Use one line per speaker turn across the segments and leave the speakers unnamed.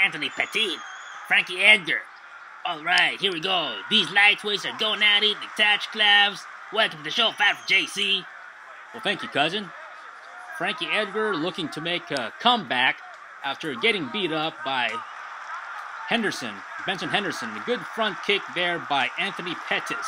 Anthony Pettis, Frankie Edgar. Alright, here we go. These lightweights are going at it, the touch gloves. Welcome to the show, Fight for JC.
Well, thank you, cousin. Frankie Edgar looking to make a comeback after getting beat up by Benson Henderson. A good front kick there by Anthony Pettis.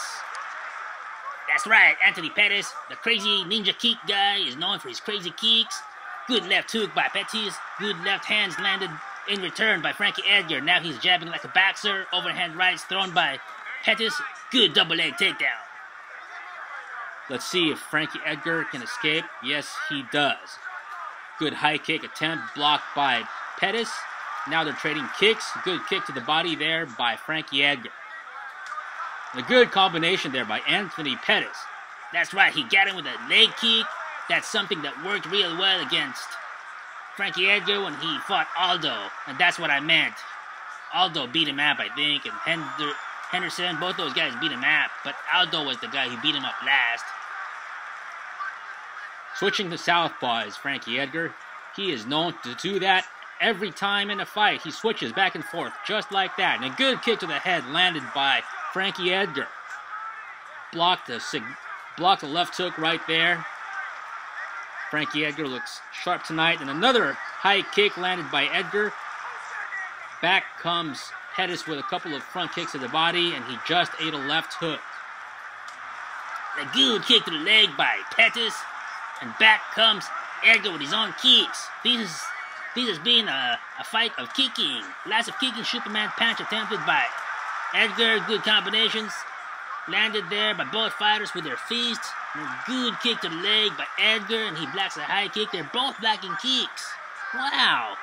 That's right, Anthony Pettis, the crazy ninja kick guy, is known for his crazy kicks. Good left hook by Pettis. Good left hands landed in return by Frankie Edgar. Now he's jabbing like a boxer. Overhand rights thrown by Pettis. Good double leg takedown.
Let's see if Frankie Edgar can escape. Yes, he does. Good high kick attempt blocked by Pettis. Now they're trading kicks. Good kick to the body there by Frankie Edgar. A good combination there by Anthony Pettis.
That's right, he got him with a leg kick. That's something that worked real well against Frankie Edgar when he fought Aldo. And that's what I meant. Aldo beat him up, I think, and Henderson, both those guys beat him up. But Aldo was the guy who beat him up last.
Switching to southpaw is Frankie Edgar. He is known to do that every time in a fight. He switches back and forth just like that. And a good kick to the head landed by Frankie Edgar. Blocked a left hook right there. Frankie Edgar looks sharp tonight. And another high kick landed by Edgar. Back comes Pettis with a couple of front kicks to the body. And he just ate a left hook.
A good kick to the leg by Pettis. And back comes Edgar with his own kicks. This has been a fight of kicking. Lots of kicking. Superman punch attempted by Edgar. Good combinations. Landed there by both fighters with their feet. And a good kick to the leg by Edgar. And he blocks a high kick. They're both blocking kicks. Wow.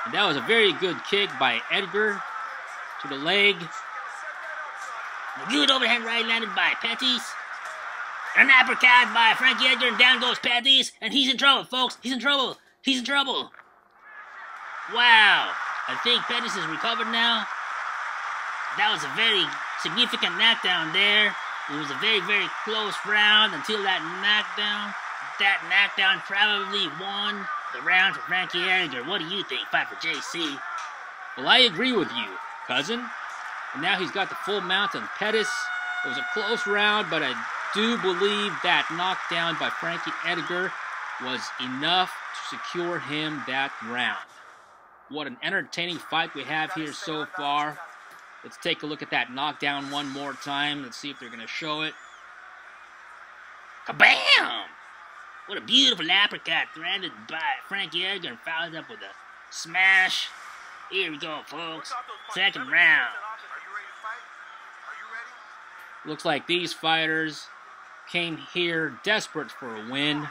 And that was a very good kick by Edgar to the leg.
A good overhand right landed by Pettis. An uppercut by Frankie Edgar, and down goes Pettis, and he's in trouble, folks. He's in trouble. He's in trouble. Wow. I think Pettis is recovered now. That was a very significant knockdown there. It was a very, very close round until that knockdown. That knockdown probably won the round for Frankie Edgar. What do you think, Fight for JC?
Well, I agree with you, cousin. And now he's got the full mount on Pettis. It was a close round, but I do believe that knockdown by Frankie Edgar was enough to secure him that round. What an entertaining fight we have here so far. Let's take a look at that knockdown one more time. Let's see if they're going to show it.
Kabam! What a beautiful uppercut landed by Frankie Edgar and followed up with a smash. Here we go, folks. Second round.
Looks like these fighters came here desperate for a win.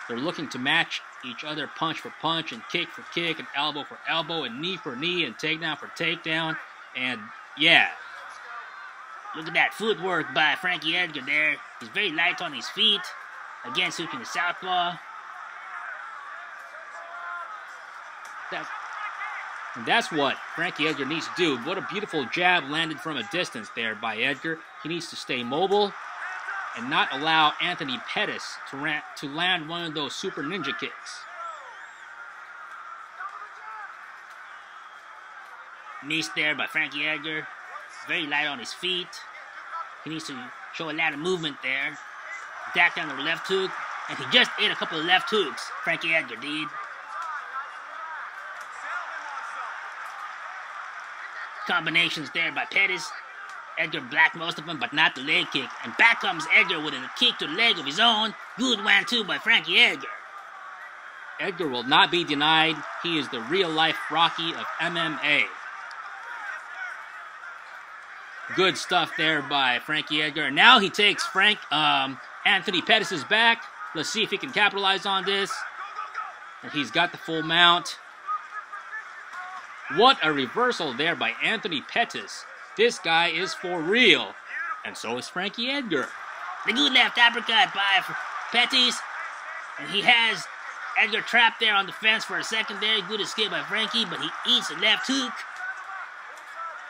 They're looking to match each other punch for punch and kick for kick and elbow for elbow and knee for knee and takedown for takedown. And yeah.
Look at that footwork by Frankie Edgar there. He's very light on his feet. Again, switching to southpaw.
That's what Frankie Edgar needs to do. What a beautiful jab landed from a distance there by Edgar. He needs to stay mobile and not allow Anthony Pettis to land one of those super ninja kicks.
Missed there by Frankie Edgar. Very light on his feet. He needs to show a lot of movement there. Back down the left hook. And he just ate a couple of left hooks, Frankie Edgar did. Combinations there by Pettis. Edgar blocked most of them, but not the leg kick. And back comes Edgar with a kick to the leg of his own. Good one, too, by Frankie Edgar.
Edgar will not be denied. He is the real-life Rocky of MMA. Good stuff there by Frankie Edgar. And now he takes Anthony Pettis' back. Let's see if he can capitalize on this. And he's got the full mount. What a reversal there by Anthony Pettis. This guy is for real. And so is Frankie Edgar.
The good left uppercut by Pettis. And he has Edgar trapped there on the fence for a second there. Good escape by Frankie, but he eats a left hook.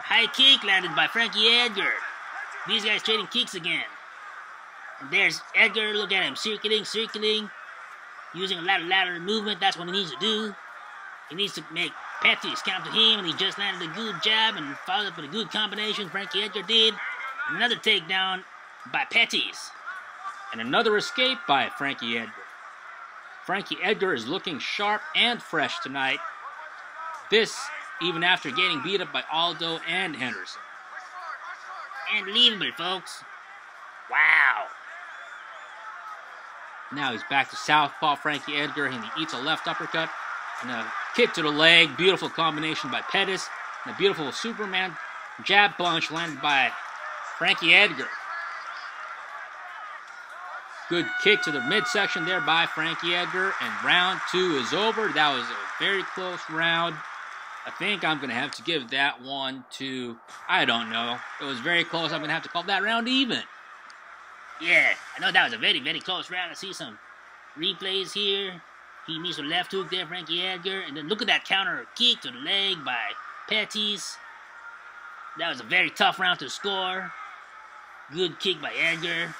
A high kick landed by Frankie Edgar. These guys trading kicks again. And there's Edgar. Look at him. Circling. Using a lot of lateral movement. That's what he needs to do. He needs to make Pettis countered him, and he just landed a good jab and followed up with a good combination. Frankie Edgar did. Another takedown by Pettis.
And another escape by Frankie Edgar. Frankie Edgar is looking sharp and fresh tonight. This even after getting beat up by Aldo and Henderson.
Unbelievable, folks. Wow.
Now he's back to southpaw Frankie Edgar, and he eats a left uppercut and a kick to the leg. Beautiful combination by Pettis. And a beautiful Superman jab punch landed by Frankie Edgar. Good kick to the midsection there by Frankie Edgar, and round 2 is over. That was a very close round. I think I'm going to have to give that one to, I don't know. It was very close. I'm going to have to call that round even.
Yeah, I know that was a very, very close round. I see some replays here. He meets a left hook there, Frankie Edgar. And then look at that counter kick to the leg by Pettis. That was a very tough round to score. Good kick by Edgar.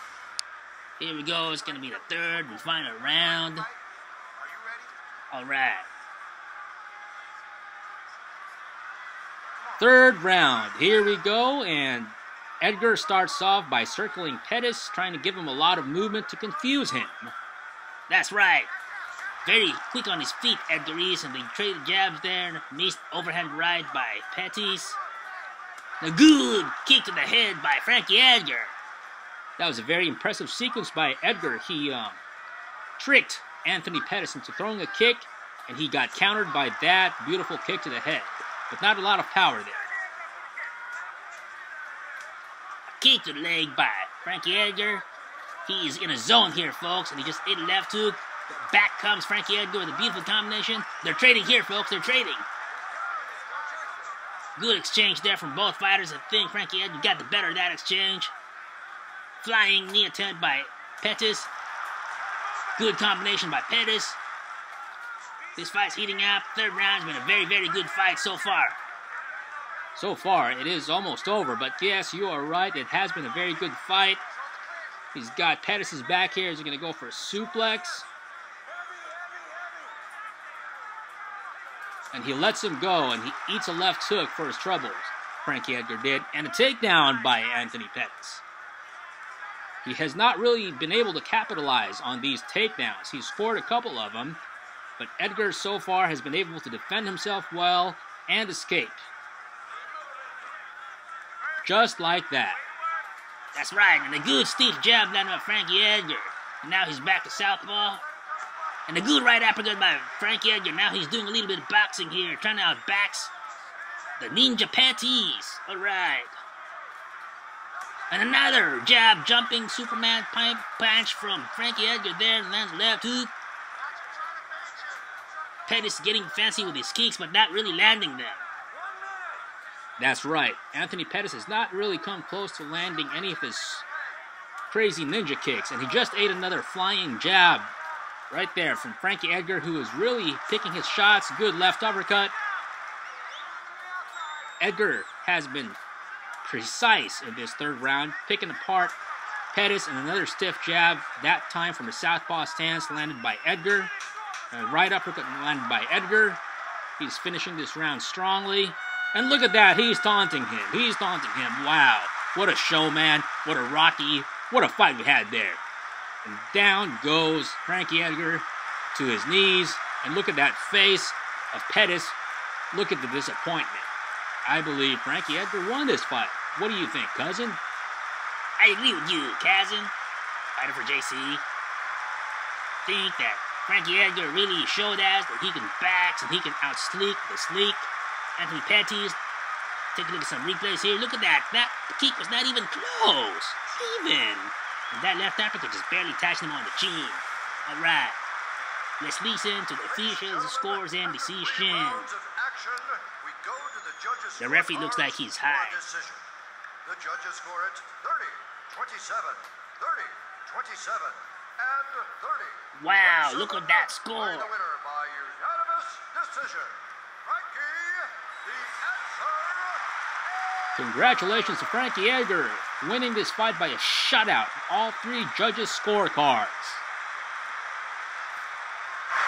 Here we go. It's going to be the third and final round. All right.
Third round. Here we go. And Edgar starts off by circling Pettis, trying to give him a lot of movement to confuse him.
That's right. Very quick on his feet, Edgar is, and they traded jabs there. Missed overhand right by Pettis. A good kick to the head by Frankie Edgar.
That was a very impressive sequence by Edgar. He tricked Anthony Pettis into throwing a kick, and he got countered by that beautiful kick to the head. But not a lot of power there.
A kick to the leg by Frankie Edgar. He is in a zone here, folks, and he just ate a left hook. Back comes Frankie Edgar with a beautiful combination. They're trading here, folks. They're trading. Good exchange there from both fighters. I think Frankie Edgar got the better of that exchange. Flying knee attempt by Pettis. Good combination by Pettis. This fight's heating up. Third round's been a very, very good fight so far.
So far, it is almost over, but yes, you are right. It has been a very good fight. He's got Pettis' back here. He's going to go for a suplex. And he lets him go, and he eats a left hook for his troubles. Frankie Edgar did. And a takedown by Anthony Pettis. He has not really been able to capitalize on these takedowns. He's scored a couple of them, but Edgar so far has been able to defend himself well and escape. Just like that.
That's right, and a good steep jab landed by Frankie Edgar. And now he's back to southpaw. And a good right uppercut by Frankie Edgar. Now he's doing a little bit of boxing here, trying to outbox the Ninja Pettis. All right. And another jab, jumping Superman punch from Frankie Edgar there, and lands left hook. Pettis getting fancy with his kicks, but not really landing them.
That's right. Anthony Pettis has not really come close to landing any of his crazy ninja kicks, and he just ate another flying jab right there from Frankie Edgar, who is really picking his shots. Good left uppercut. Edgar has been precise in this third round, picking apart Pettis, and another stiff jab, that time from a southpaw stance, landed by Edgar. A right uppercut landed by Edgar. He's finishing this round strongly. And look at that, he's taunting him. He's taunting him. Wow, what a show, man. What a Rocky. What a fight we had there. And down goes Frankie Edgar to his knees. And look at that face of Pettis. Look at the disappointment. I believe Frankie Edgar won this fight. What do you think, cousin?
I agree with you, cousin. Fighter for JC. Think that Frankie Edgar really showed us that he can box and he can outsleek the sleek Anthony Pettis. Take a look at some replays here. Look at that. That kick was not even close. Even. And that left uppercut just barely touching him on the chin. All right. Let's listen to the officials, scores, and decisions. The referee looks like he's high.
The judges score it 30, 27, 30, 27, and 30.
Wow, look at that score.
The winner by unanimous decision, Frankie the Answer.
Congratulations to Frankie Edgar, winning this fight by a shutout. All three judges' scorecards.